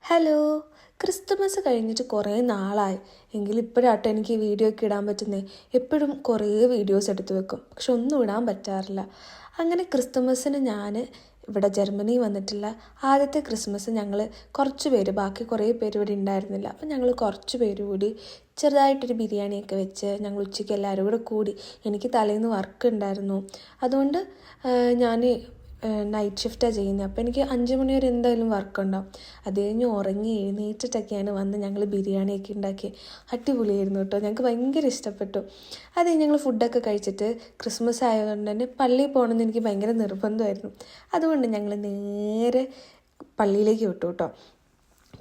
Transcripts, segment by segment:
Hello. Christmas കഴിഞ്ഞിട്ട് കുറേ നാളായി. എങ്കിലും ഇപ്പോഴാട്ടോ എനിക്ക് ഈ വീഡിയോ ഒക്കെ ഇടാൻ പറ്റുന്നേ. എപ്പോഴും കുറേ വീഡിയോസ് എടുത്ത് വെക്കും, പക്ഷെ ഒന്നും ഇടാൻ പറ്റാറില്ല. അങ്ങനെ ക്രിസ്തുമസിന് ഞാൻ ഇവിടെ ജർമ്മനി വന്നിട്ടുള്ള ആദ്യത്തെ ക്രിസ്മസ് ഞങ്ങൾ കുറച്ച് പേര്, ബാക്കി കുറേ പേര് ഇവിടെ ഉണ്ടായിരുന്നില്ല. അപ്പം ഞങ്ങൾ കുറച്ച് പേര് കൂടി ചെറുതായിട്ടൊരു ബിരിയാണിയൊക്കെ വെച്ച് ഞങ്ങൾ ഉച്ചയ്ക്ക് എല്ലാവരും കൂടെ കൂടി. എനിക്ക് തലേന്ന് വർക്ക് ഉണ്ടായിരുന്നു, അതുകൊണ്ട് ഞാൻ നൈറ്റ് ഷിഫ്റ്റാണ് ചെയ്യുന്നത്. അപ്പോൾ എനിക്ക് 5 മണി വരെ എന്തായാലും വർക്ക് ഉണ്ടാവും. അത് കഴിഞ്ഞ് ഉറങ്ങി എഴുന്നേറ്റിട്ടൊക്കെയാണ് വന്ന് ഞങ്ങൾ ബിരിയാണിയൊക്കെ ഉണ്ടാക്കി. അടിപൊളിയായിരുന്നു കേട്ടോ, ഞങ്ങൾക്ക് ഭയങ്കര ഇഷ്ടപ്പെട്ടു. അത് കഴിഞ്ഞ് ഞങ്ങൾ ഫുഡൊക്കെ കഴിച്ചിട്ട് ക്രിസ്മസ് ആയതുകൊണ്ട് തന്നെ പള്ളിയിൽ പോകണമെന്ന് എനിക്ക് ഭയങ്കര നിർബന്ധമായിരുന്നു. അതുകൊണ്ട് ഞങ്ങൾ നേരെ പള്ളിയിലേക്ക് വിട്ടു കേട്ടോ.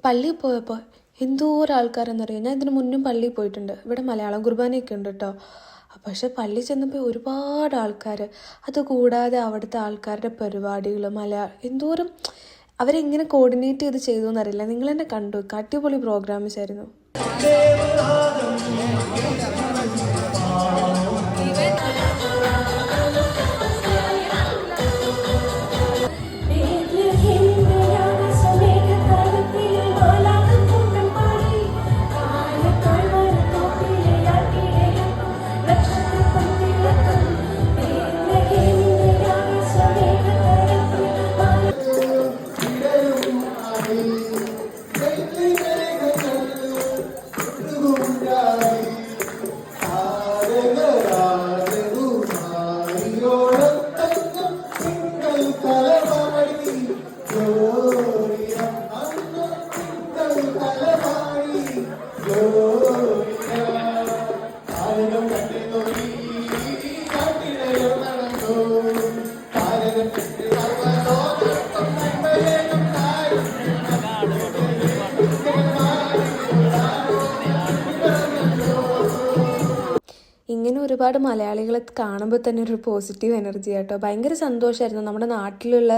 പള്ളിയിൽ പോയപ്പോൾ എന്തോരം ആൾക്കാരെന്നറിയാം. ഞാൻ ഇതിന് മുന്നും പള്ളിയിൽ പോയിട്ടുണ്ട്. ഇവിടെ മലയാളം കുർബാനയൊക്കെ ഉണ്ട് കേട്ടോ. പക്ഷെ പള്ളി ചെന്നപ്പോൾ ഒരുപാട് ആൾക്കാർ, അതുകൂടാതെ അവിടുത്തെ ആൾക്കാരുടെ പരിപാടികൾ എന്തോരം അവരെങ്ങനെ കോർഡിനേറ്റ് ചെയ്ത് ചെയ്തു എന്നറിയില്ല. നിങ്ങൾ തന്നെ കണ്ടു, അടിപൊളി പ്രോഗ്രാംസ് ആയിരുന്നു. ഇങ്ങനെ ഒരുപാട് മലയാളികളെ കാണുമ്പോൾ തന്നെ ഒരു പോസിറ്റീവ് എനർജി ആട്ടോ. ഭയങ്കര സന്തോഷമായിരുന്നു. നമ്മുടെ നാട്ടിലുള്ള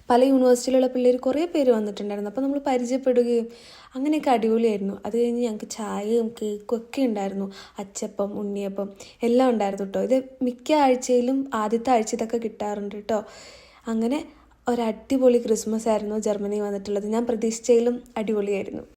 പല യൂണിവേഴ്സിറ്റിയിലുള്ള പിള്ളേർ കുറേ പേര് വന്നിട്ടുണ്ടായിരുന്നു. അപ്പോൾ നമ്മൾ പരിചയപ്പെടുകയും അങ്ങനെയൊക്കെ അടിപൊളിയായിരുന്നു. അത് കഴിഞ്ഞ് ഞങ്ങൾക്ക് ചായയും കേക്കും ഒക്കെ ഉണ്ടായിരുന്നു. അച്ചപ്പം, ഉണ്ണിയപ്പം എല്ലാം ഉണ്ടായിരുന്നു കേട്ടോ. ഇത് മിക്ക ആഴ്ചയിലും ആദ്യത്തെ ആഴ്ച ഇതൊക്കെ കിട്ടാറുണ്ട് കേട്ടോ. അങ്ങനെ ഒരടിപൊളി ക്രിസ്മസ് ആയിരുന്നു ജർമ്മനി വന്നിട്ടുള്ളത്. ഞാൻ പ്രതീക്ഷിച്ചതിലും അടിപൊളിയായിരുന്നു.